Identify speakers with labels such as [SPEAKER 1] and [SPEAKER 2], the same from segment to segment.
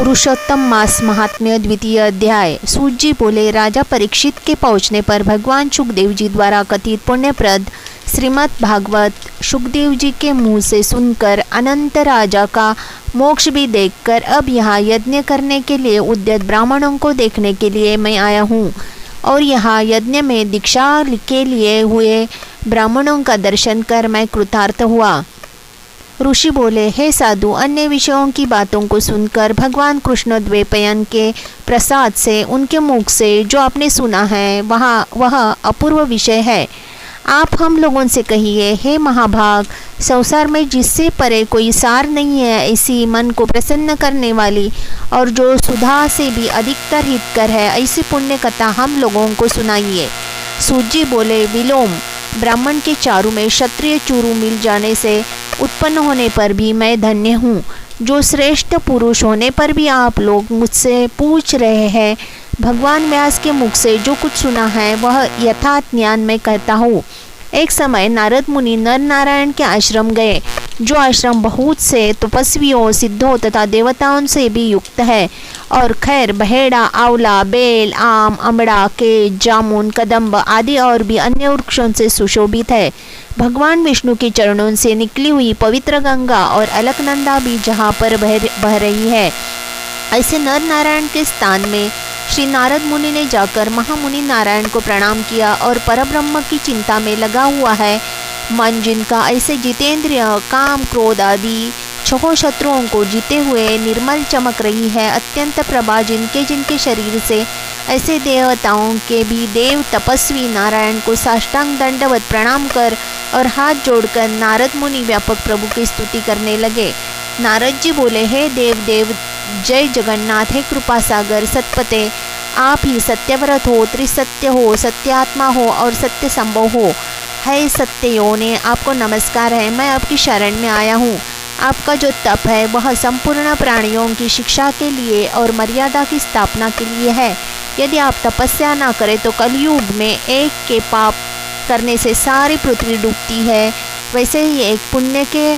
[SPEAKER 1] पुरुषोत्तम मास महात्म्य द्वितीय अध्याय। सूत जी बोले, राजा परीक्षित के पहुँचने पर भगवान सुखदेव जी द्वारा कथित पुण्यप्रद श्रीमद् भागवत सुखदेव जी के मुँह से सुनकर अनंत राजा का मोक्ष भी देखकर अब यहाँ यज्ञ करने के लिए उद्यत ब्राह्मणों को देखने के लिए मैं आया हूँ और यहाँ यज्ञ में दीक्षा के लिए हुए ब्राह्मणों का दर्शन कर मैं कृतार्थ हुआ। ऋषि बोले, हे साधु, अन्य विषयों की बातों को सुनकर भगवान कृष्ण द्वैपायन के प्रसाद से उनके मुख से जो आपने सुना है वह अपूर्व विषय है। आप हम लोगों से कहिए, हे महाभाग, संसार में जिससे परे कोई सार नहीं है, ऐसी मन को प्रसन्न करने वाली और जो सुधा से भी अधिकतर हितकर है, ऐसी पुण्य कथा हम लोगों को सुनाइए। सूत जी बोले, विलोम, ब्राह्मण के चारु में क्षत्रिय चूरु मिल जाने से उत्पन्न होने पर भी मैं धन्य हूँ। जो श्रेष्ठ पुरुष होने पर भी आप लोग मुझसे पूछ रहे हैं, भगवान व्यास के मुख से जो कुछ सुना है वह यथार्थ ज्ञान में कहता हूँ। एक समय नारद मुनि नर नारायण के आश्रम गए, जो आश्रम बहुत से तपस्वियों, सिद्धों तथा देवताओं से भी युक्त है और खैर, बहेड़ा, आंवला, बेल, आम, अमड़ा, केज, जामुन, कदम्ब आदि और भी अन्य वृक्षों से सुशोभित है। भगवान विष्णु के चरणों से निकली हुई पवित्र गंगा और अलकनंदा भी जहाँ पर बह रही है, ऐसे नर नारायण के स्थान में श्री नारद मुनि ने जाकर महामुनि नारायण को प्रणाम किया और परब्रह्म की चिंता में लगा हुआ है। मन जिनका ऐसे जितेंद्रिय, काम, क्रोध आदि छह शत्रुओं को जीते हुए निर्मल चमक रही है, अत्यंत प्रभा जिनके शरीर से ऐसे देवताओं के भी देव तपस्वी नारायण को साष्टांग दंडवत प्रणाम कर और हाथ जोड़कर नारद मुनि व्यापक प्रभु की स्तुति करने लगे। नारद जी बोले, हे देव, जय जगन्नाथ, हे कृपा सागर, सतपते, आप ही सत्यव्रत हो, त्रिसत्य हो, सत्यात्मा हो और सत्य संभव हो। है सत्यो ने आपको नमस्कार है, मैं आपकी शरण में आया हूँ। आपका जो तप है वह संपूर्ण प्राणियों की शिक्षा के लिए और मर्यादा की स्थापना के लिए है। यदि आप तपस्या ना करें तो कलयुग में एक के पाप करने से सारी पृथ्वी डूबती है, वैसे ही एक पुण्य के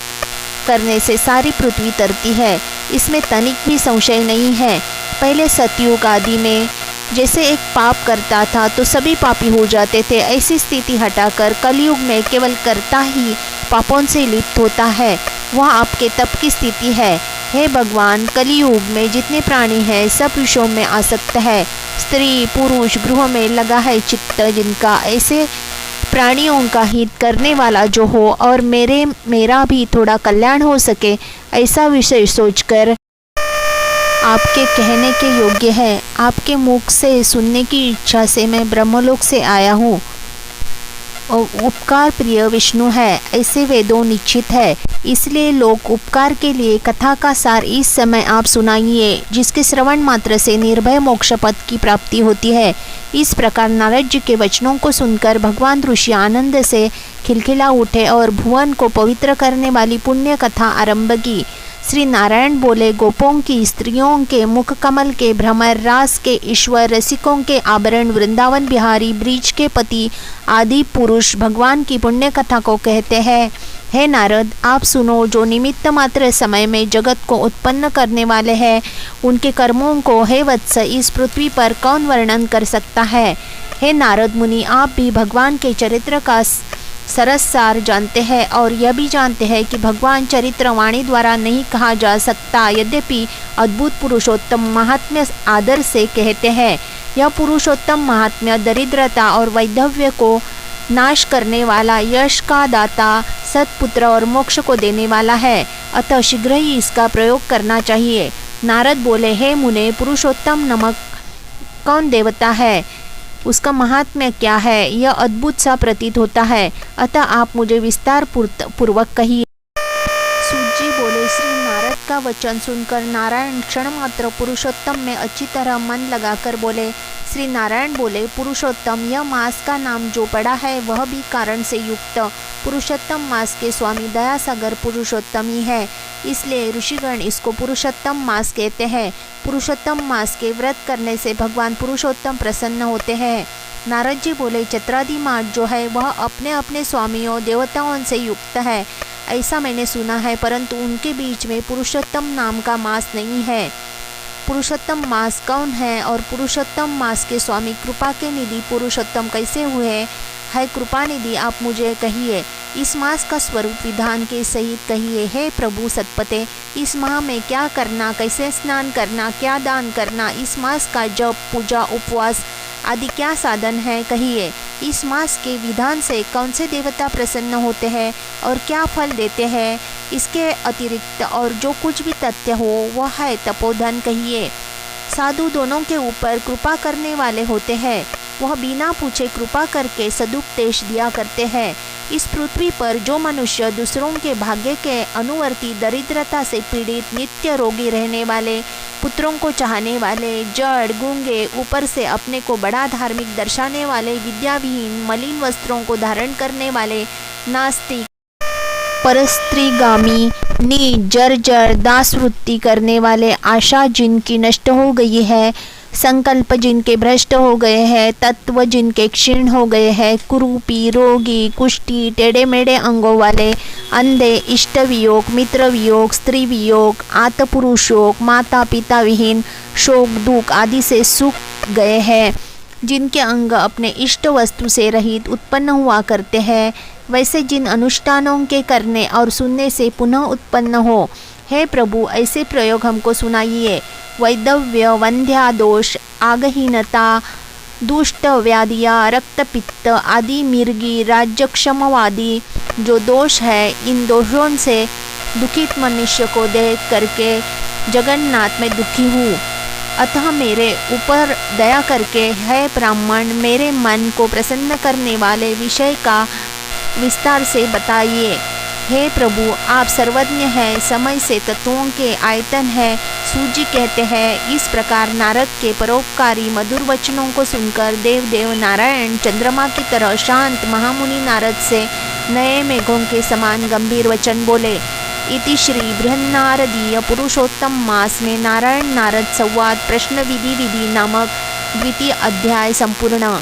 [SPEAKER 1] करने से सारी पृथ्वी तरती है। इसमें तनिक भी संशय नहीं है। पहले सतयुग आदि में जैसे एक पाप करता था तो सभी पापी हो जाते थे, ऐसी स्थिति हटाकर कलयुग में केवल कर्ता ही पापों से लिप्त होता है। वह आपके तप की स्थिति है। हे भगवान, कलयुग में जितने प्राणी हैं सब विषयों में आसक्त है। स्त्री पुरुष गृह में लगा है चित्त जिनका, ऐसे प्राणियों का हित करने वाला जो हो और मेरा भी थोड़ा कल्याण हो सके, ऐसा विषय सोचकर आपके कहने के योग्य है। आपके मुख से सुनने की इच्छा से मैं ब्रह्मलोक से आया हूँ। उपकार प्रिय विष्णु है, ऐसे वेदों निश्चित है, इसलिए लोक उपकार के लिए कथा का सार इस समय आप सुनाइए, जिसके श्रवण मात्र से निर्भय मोक्ष पद की प्राप्ति होती है। इस प्रकार नारद जी के वचनों को सुनकर भगवान ऋषि आनंद से खिलखिला उठे और भुवन को पवित्र करने वाली पुण्य कथा आरंभ की। श्री नारायण बोले, गोपों की, स्त्रियों के मुख कमल के भ्रमर, रास के ईश्वर, रसिकों के आभरण, वृंदावन बिहारी, ब्रिज के पति आदि पुरुष भगवान की पुण्य कथा को कहते हैं। हे नारद, आप सुनो, जो निमित्त मात्र समय में जगत को उत्पन्न करने वाले हैं, उनके कर्मों को हे वत्स इस पृथ्वी पर कौन वर्णन कर सकता है। हे नारद मुनि, आप भी भगवान के चरित्र का सरस सार जानते हैं और यह भी जानते हैं कि भगवान चरित्र वाणी द्वारा नहीं कहा जा सकता, यद्यपि अद्भुत पुरुषोत्तम महात्म्य आदर से कहते हैं। यह पुरुषोत्तम महात्म्य दरिद्रता और वैधव्य को नाश करने वाला, यश का दाता, सत्पुत्र और मोक्ष को देने वाला है, अतः शीघ्र ही इसका प्रयोग करना चाहिए। नारद बोले, हे मुने, पुरुषोत्तम नामक कौन देवता है, उसका महात्म्य क्या है, यह अद्भुत सा प्रतीत होता है, अतः आप मुझे विस्तार पूर्वक कहिए। सूत जी बोले, श्री नारद का वचन सुनकर नारायण क्षण मात्र पुरुषोत्तम में अच्छी तरह मन लगाकर बोले। श्री नारायण बोले, पुरुषोत्तम, यह मास का नाम जो पड़ा है वह भी कारण से युक्त पुरुषोत्तम मास के स्वामी दया सागर पुरुषोत्तम ही है, इसलिए ऋषिगण इसको पुरुषोत्तम मास कहते हैं। पुरुषोत्तम मास के व्रत करने से भगवान पुरुषोत्तम प्रसन्न होते हैं। नारद जी बोले, चत्रादि मास जो है वह अपने अपने स्वामियों देवताओं से युक्त है, ऐसा मैंने सुना है, परंतु उनके बीच में पुरुषोत्तम नाम का मास नहीं है। पुरुषोत्तम मास कौन है और पुरुषोत्तम मास के स्वामी कृपा के निधि पुरुषोत्तम कैसे हुए? है कृपा निधि, आप मुझे कहिए, इस मास का स्वरूप विधान के सहित कहिए। हे प्रभु सतपते, इस माह में क्या करना, कैसे स्नान करना, क्या दान करना, इस मास का जप, पूजा, उपवास आदि क्या साधन है, कहिए। इस मास के विधान से कौन से देवता प्रसन्न होते हैं और क्या फल देते हैं? इसके अतिरिक्त और जो कुछ भी तथ्य हो वह है तपोधन, कहिए। साधु दोनों के ऊपर कृपा करने वाले होते हैं, वह बिना पूछे कृपा करके सदुपदेश दिया करते हैं। इस पृथ्वी पर जो मनुष्य दूसरों के भाग्य के अनुवर्ती, दरिद्रता से पीड़ित, नित्य रोगी रहने वाले, पुत्रों को चाहने वाले, जड़, गूंगे, ऊपर से अपने को बड़ा धार्मिक दर्शाने वाले, विद्याविहीन, मलिन वस्त्रों को धारण करने वाले, नास्तिक, परस्त्रीगामी, नीच, जर्जर, दासवृत्ति करने वाले, आशा जिनकी नष्ट हो गई है, संकल्प जिनके भ्रष्ट हो गए हैं, तत्व जिनके क्षीण हो गए हैं, कुरूपी, रोगी, कुष्ठी, टेढ़े मेढ़े अंगों वाले, अंधे, इष्ट वियोग, मित्र वियोग, स्त्री वियोग, आत्मपुरुषयोग, माता पिता विहीन, शोक, दुख आदि से सूख गए हैं, जिनके अंग अपने इष्ट वस्तु से रहित उत्पन्न हुआ करते हैं, वैसे जिन अनुष्ठानों के करने और सुनने से पुनः उत्पन्न हो। हे प्रभु, ऐसे प्रयोग हमको सुनाइए। वैदव्य, वंध्या दोष, आगहीनता, दुष्ट व्याधिया, रक्तपित्त आदि, मिर्गी, राज्यक्षमवादी जो दोष है, इन दोषों से दुखित मनुष्य को देख करके जगन्नाथ में दुखी हूँ। अतः मेरे ऊपर दया करके हे ब्राह्मण, मेरे मन को प्रसन्न करने वाले विषय का विस्तार से बताइए। हे प्रभु, आप सर्वज्ञ हैं, समय से तत्वों के आयतन है। सूजी कहते हैं, इस प्रकार नारद के परोपकारी मधुर वचनों को सुनकर देव नारायण चंद्रमा की तरह शांत महामुनि नारद से नए मेघों के समान गंभीर वचन बोले। इति श्री बृहन्नारदीय पुरुषोत्तम मास में नारायण नारद संवाद प्रश्न विधि नामक द्वितीय अध्याय संपूर्ण।